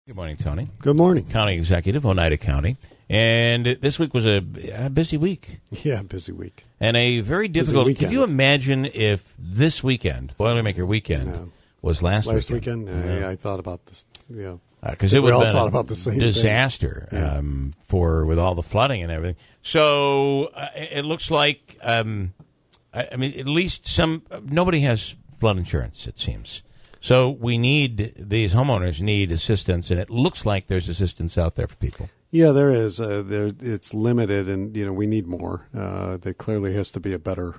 Good morning, Tony. Good morning. County Executive, Oneida County. And this week was a busy week. Yeah, busy week. And a very difficult... Can you imagine if this weekend, Boilermaker weekend, was last weekend? Yeah, I thought about this. Yeah. Because it would have been about the same disaster with all the flooding and everything. So it looks like, at least nobody has flood insurance, it seems. So these homeowners need assistance, and it looks like there's assistance out there for people. Yeah, there is. It's limited, and we need more. There clearly has to be a better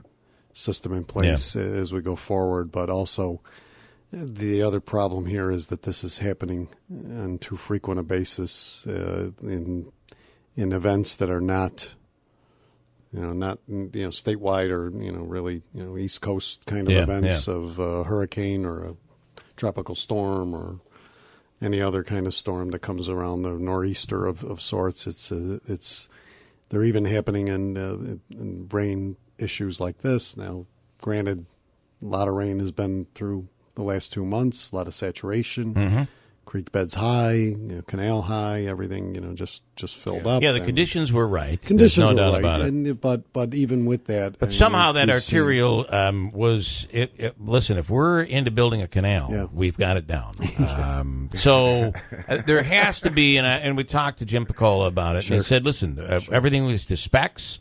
system in place as we go forward. But also, the other problem here is that this is happening on too frequent a basis in events that are not statewide or really East Coast kind of events of a hurricane or a tropical storm or any other kind of storm that comes around the nor'easter of sorts. They're even happening in rain issues like this. Now, granted, a lot of rain has been through the last 2 months, a lot of saturation, creek beds high, canal high, everything, just filled up. Yeah, the conditions were right. Conditions There's no were doubt right. about it. But even with that... But somehow that arterial was... listen, if we're into building a canal, we've got it down. So there has to be, and we talked to Jim Piccola about it, and he said, listen, everything was to specs.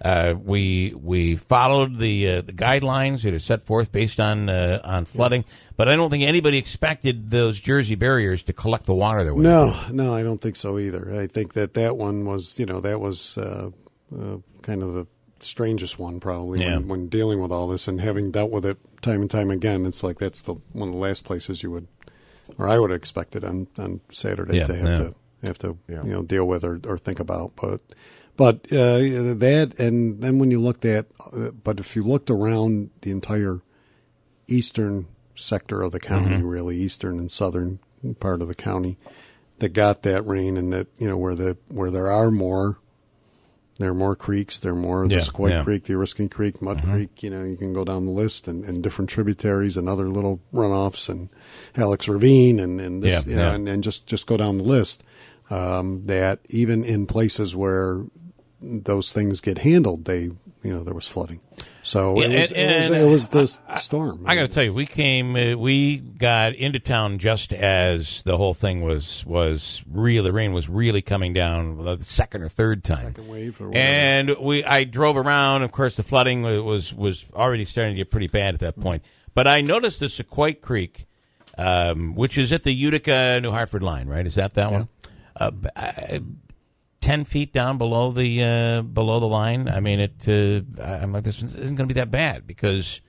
We followed the guidelines that are set forth based on flooding, but I don't think anybody expected those Jersey barriers to collect the water that way. No, I don't think so either. I think that one was, that was kind of the strangest one probably when dealing with all this and having dealt with it time and time again. It's like that's one of the last places I would have expected on Saturday to have to deal with or think about, But that, and then when you looked at, but if you looked around the entire eastern sector of the county, really eastern and southern part of the county, that got that rain, and that where there are more creeks, there are more the Sequoia Creek, the Oriskin Creek, Mud Creek. You can go down the list, and different tributaries and other little runoffs, and Halleck's Ravine, and this, and just go down the list. That even in places where those things get handled, there was flooding. So it was the storm. I got to tell you, we got into town just as the whole thing was real. The rain was really coming down the second or third time. Second wave or whatever. And I drove around. Of course, the flooding was already starting to get pretty bad at that point. But I noticed the Sequoia Creek, which is at the Utica-New Hartford line, right? Is that one? 10 feet down below the line. I mean, I'm like, this isn't going to be that bad because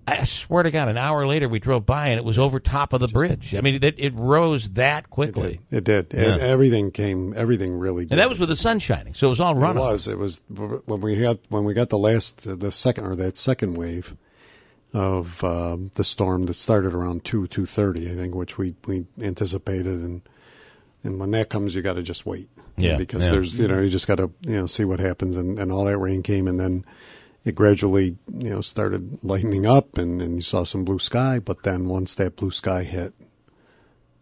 I swear to God, an hour later we drove by and it was over top of the bridge. I mean, it rose that quickly. It did. Yeah. Everything really did. And that was with the sun shining, so it was all runoff. It was when we got that second wave of the storm that started around 2:30, I think, which we anticipated, and when that comes, you got to just wait, because there's you just got to see what happens, and all that rain came, and then it gradually started lightening up, and you saw some blue sky, but then once that blue sky hit,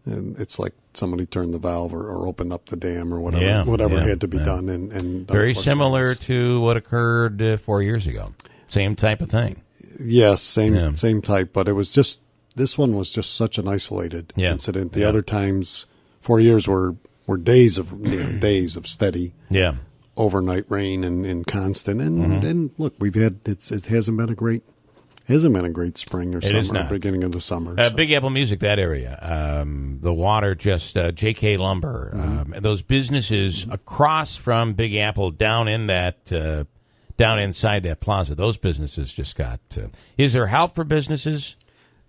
and it's like somebody turned the valve or opened up the dam or whatever had to be done, and very similar to what occurred 4 years ago, same type of thing. Yes, same type, but this one was just such an isolated incident. The other times, 4 years were days of steady overnight rain and constant. And look, it hasn't been a great spring or summer, beginning of the summer. Big Apple Music, that area, the water just JK Lumber, those businesses across from Big Apple down in that. Down inside that plaza, those businesses just got. Is there help for businesses?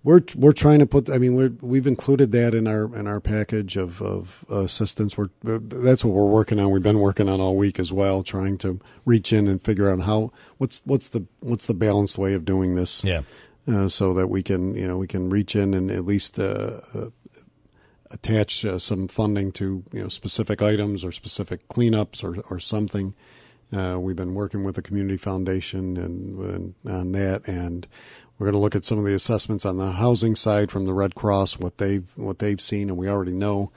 We're trying to put. I mean, we've included that in our package of assistance. That's what we're working on. We've been working on all week as well, trying to reach in and figure out what's the balanced way of doing this. So that we can reach in and at least attach some funding to specific items or specific cleanups or something. We've been working with the community foundation and on that, and We're going to look at some of the assessments on the housing side from the Red Cross, what they've seen, and we already know,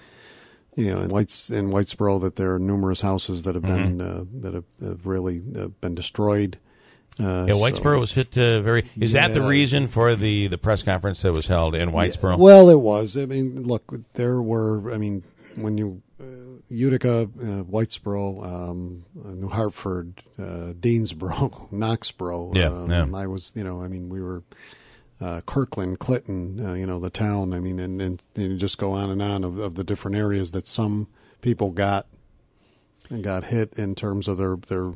in Whitesboro that there are numerous houses that have been that have really been destroyed. Whitesboro was hit very. Is that the reason for the press conference that was held in Whitesboro? Well, it was. I mean, look, there were. I mean, when you Utica, Whitesboro, New Hartford, Deansboro, Knoxboro. I was, I mean, we were Kirkland, Clinton, the town. I mean, and you just go on and on of the different areas that some people got hit in terms of their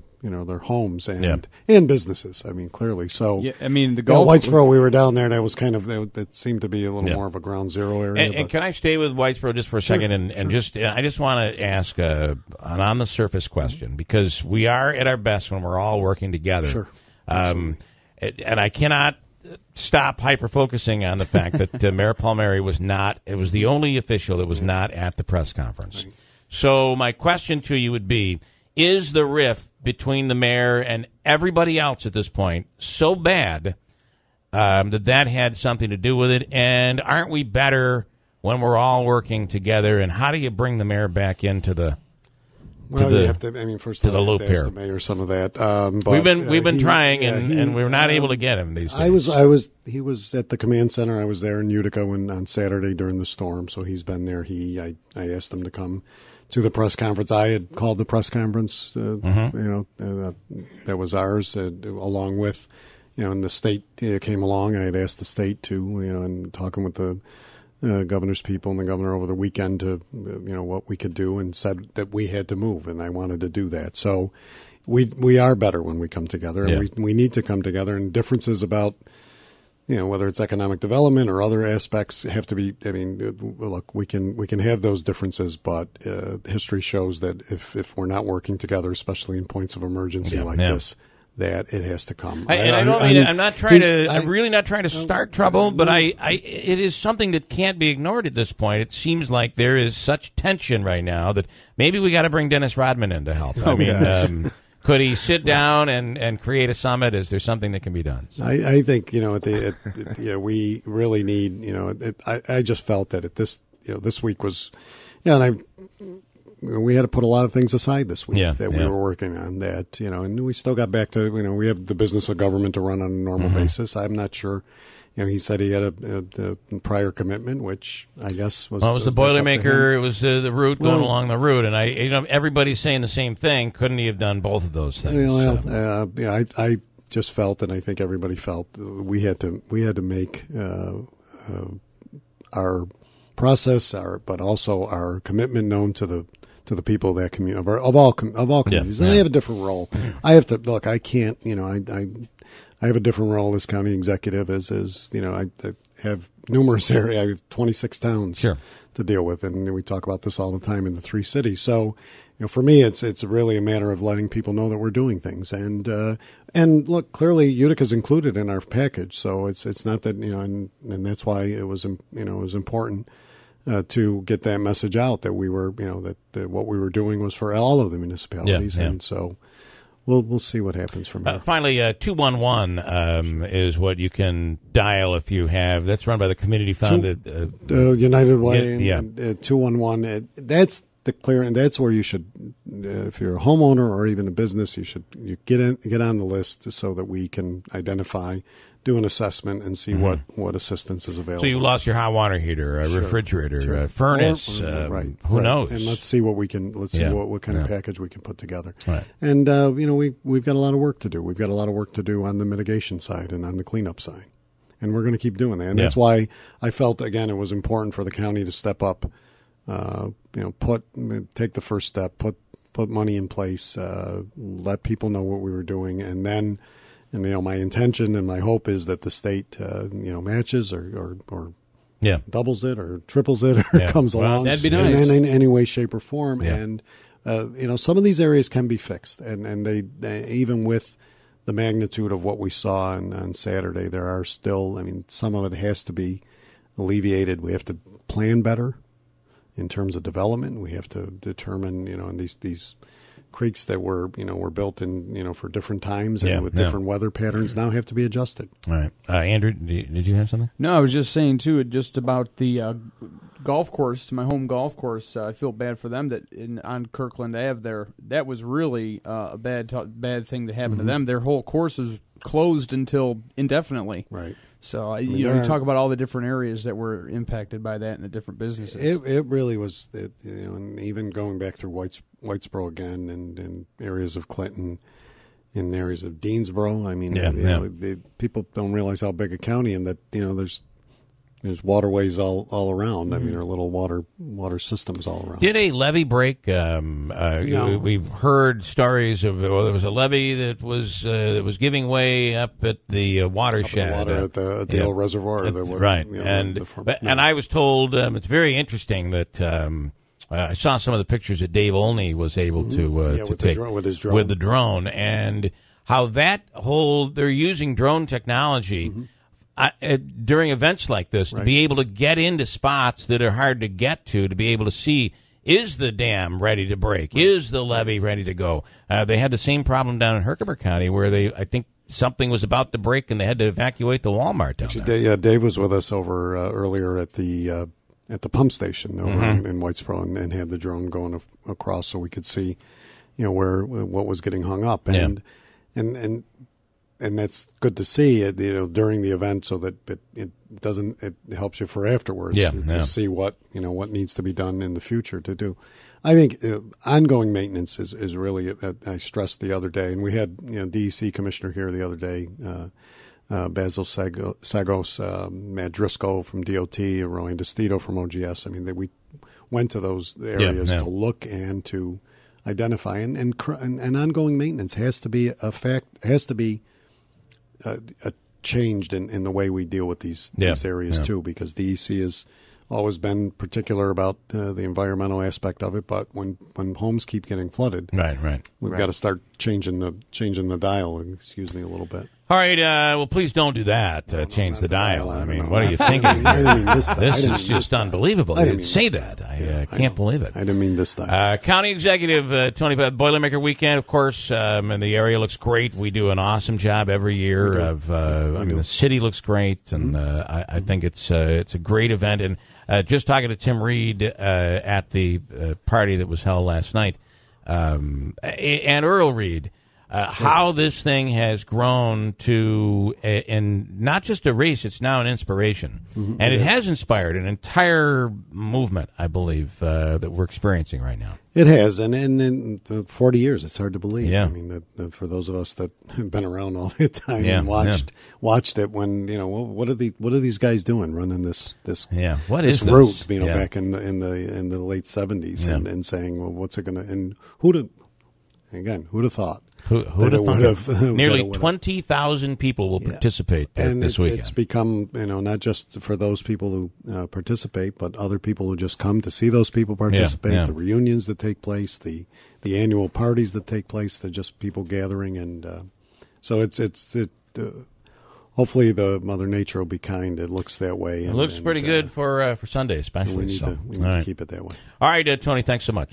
homes and businesses. I mean, clearly. So, I mean, the Gulf. Whitesboro, we were down there, and that was kind of that seemed to be a little more of a ground zero area. And can I stay with Whitesboro just for a second? And just I just want to ask an on the surface question, because we are at our best when we're all working together. Sure. And I cannot stop hyper focusing on the fact that Mayor Palmieri was not. It was the only official that was not at the press conference. Right. So my question to you would be: is the rift between the mayor and everybody else at this point so bad that had something to do with it? And aren't we better when we're all working together? And how do you bring the mayor back into the you have to. I mean, first of all, loop here. The mayor some of that. But we've been trying, and we were not able to get him these days. He was at the command center. I was there in Utica on Saturday during the storm, so he's been there. I asked him to come to the press conference. I had called the press conference, that was ours, along with, and the state came along. I had asked the state to, and talking with the governor's people and the governor over the weekend to, what we could do, and said that we had to move, and I wanted to do that. So we are better when we come together, and we need to come together, and differences about, whether it's economic development or other aspects have to be. I mean, look, we can have those differences, but history shows that if we're not working together, especially in points of emergency this, that it has to come. I'm not trying to. I'm really not trying to start trouble, but it is something that can't be ignored at this point. It seems like there is such tension right now that maybe we got to bring Dennis Rodman in to help. Could he sit down and create a summit? Is there something that can be done? I think we really need. I just felt that this week was, and we had to put a lot of things aside this week we were working on. That and we still got back to we have the business of government to run on a normal basis. I'm not sure. He said he had a prior commitment, which I guess was. Well, it was the Boilermaker. It was the route going along the route, and everybody's saying the same thing. Couldn't he have done both of those things? I just felt, and I think everybody felt, we had to make our process, but also our commitment known to the people of that community, of all communities, and they have a different role. I have to look. I can't. I have a different role as county executive as I have numerous areas. I have 26 towns to deal with, and we talk about this all the time in the 3 cities. So, for me, it's really a matter of letting people know that we're doing things. And look, clearly Utica's included in our package. So it's not that, and that's why it was important to get that message out that we were, that what we were doing was for all of the municipalities. And so we'll see what happens from here. Finally, 211 is what you can dial if you have. That's run by the community fund. United Way. 211. That's the clear, and that's where you should, if you're a homeowner or even a business, you get on the list so that we can identify, do an assessment, and see what assistance is available. So you lost your hot water heater, a refrigerator, a furnace. Who knows? And let's see what we can. Let's see what kind of package we can put together. Right. And we've got a lot of work to do. We've got a lot of work to do on the mitigation side and on the cleanup side, and we're going to keep doing that. And that's why I felt again it was important for the county to step up. Take the first step, put money in place, let people know what we were doing, and then. And my intention and my hope is that the state, matches or doubles it or triples it or comes along. That'd be nice. In any way, shape, or form. Yeah. And some of these areas can be fixed, and they even with the magnitude of what we saw on Saturday, there are still. I mean, some of it has to be alleviated. We have to plan better in terms of development. We have to determine, in these creeks that were built in for different times and with different weather patterns now have to be adjusted. All right, Andrew, did you have something? No, I was just saying too, just about the golf course, my home golf course. I feel bad for them that on Kirkland Ave there. That was really a bad thing that happened to them. Their whole course is closed until indefinitely. Right. So you talk about all the different areas that were impacted by that and the different businesses. It really was, and even going back through Whitesboro again, and areas of Clinton, in areas of Deansboro. I mean, people don't realize how big a county, and that there's waterways all around. I mean, there are little water systems all around. Did a levee break? No. We've heard stories of there was a levee that was giving way up at the watershed, at the old reservoir. Right, and I was told it's very interesting that. I saw some of the pictures that Dave Olney was able to take with the drone, and how they're using drone technology. During events like this, to be able to get into spots that are hard to get to be able to see, is the dam ready to break? Is the levee ready to go? They had the same problem down in Herkimer County where I think something was about to break and they had to evacuate the Walmart down there. Dave was with us over earlier at the pump station over in Whitesboro and had the drone going across so we could see, what was getting hung up. And that's good to see, during the event, so that it helps you for afterwards to see what needs to be done in the future to do. I think ongoing maintenance is really, I stressed the other day, and we had DEC commissioner here the other day, Basil Sagos, Matt Driscoll from DOT, Ryan DeStito from OGS. I mean, we went to those areas to look and to identify, and ongoing maintenance has to be changed in the way we deal with these areas too, because DEC has always been particular about the environmental aspect of it. But when homes keep getting flooded, we've got to start changing the dial. Excuse me a little bit. All right. Well, please don't do that. Change the dial. I mean, what are you thinking? I didn't mean this time. This is just unbelievable. I didn't say that. I can't believe it. I didn't mean this time. County Executive Tony Boilermaker Weekend, of course, and the area looks great. We do an awesome job every year. I mean, the city looks great, and I think it's a great event. And just talking to Tim Reed at the party that was held last night, and Earl Reed. How this thing has grown to, and not just a race, it's now an inspiration. And it has inspired an entire movement, I believe, that we're experiencing right now. It has, and in 40 years, it's hard to believe. I mean, that for those of us that have been around all that time and watched it, when what are these guys doing running this what is this route? Back in the late 70s, and saying, well, what's it going to, and who'd have thought? Who'd have thought? Nearly 20,000 people will participate this weekend. It's become, not just for those people who participate, but other people who just come to see those people participate. The reunions that take place, the annual parties that take place. They're just people gathering, and so hopefully, the Mother Nature will be kind. It looks that way. It looks pretty good for Sunday, especially. We need to keep it that way. All right, Tony. Thanks so much.